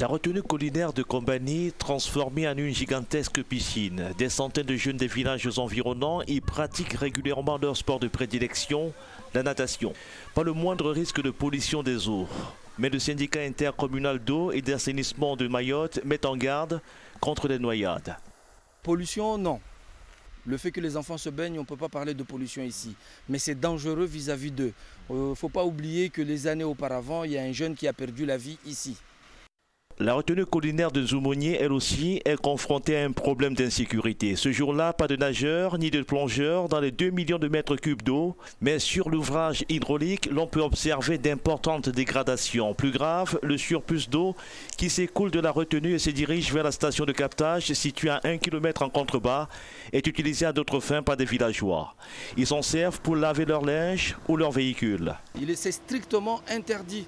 La retenue collinaire de Kombani, transformée en une gigantesque piscine. Des centaines de jeunes des villages environnants y pratiquent régulièrement leur sport de prédilection, la natation. Pas le moindre risque de pollution des eaux. Mais le syndicat intercommunal d'eau et d'assainissement de Mayotte met en garde contre les noyades. Pollution, non. Le fait que les enfants se baignent, on ne peut pas parler de pollution ici. Mais c'est dangereux vis-à-vis d'eux. Il ne faut pas oublier que les années auparavant, il y a un jeune qui a perdu la vie ici. La retenue collinaire de Zoumonier, elle aussi, est confrontée à un problème d'insécurité. Ce jour-là, pas de nageurs ni de plongeurs dans les 2 millions de mètres cubes d'eau. Mais sur l'ouvrage hydraulique, l'on peut observer d'importantes dégradations. Plus grave, le surplus d'eau qui s'écoule de la retenue et se dirige vers la station de captage située à 1 km en contrebas est utilisée à d'autres fins par des villageois. Ils s'en servent pour laver leur linge ou leur véhicule. C'est strictement interdit.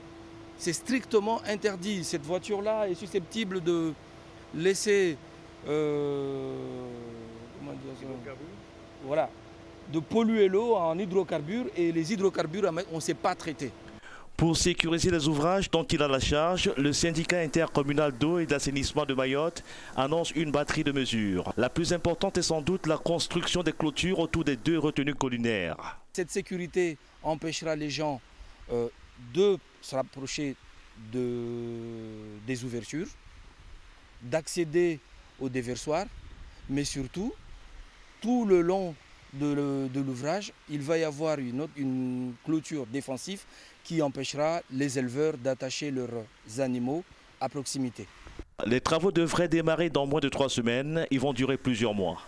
C'est strictement interdit. Cette voiture-là est susceptible de laisser, voilà, de polluer l'eau en hydrocarbures et les hydrocarbures, on ne sait pas traiter. Pour sécuriser les ouvrages dont il a la charge, le syndicat intercommunal d'eau et d'assainissement de Mayotte annonce une batterie de mesures. La plus importante est sans doute la construction des clôtures autour des 2 retenues collinaires. Cette sécurité empêchera les gens de se rapprocher des ouvertures, d'accéder aux déversoirs, mais surtout, tout le long de l'ouvrage, il va y avoir une clôture défensive qui empêchera les éleveurs d'attacher leurs animaux à proximité. Les travaux devraient démarrer dans moins de 3 semaines. Ils vont durer plusieurs mois.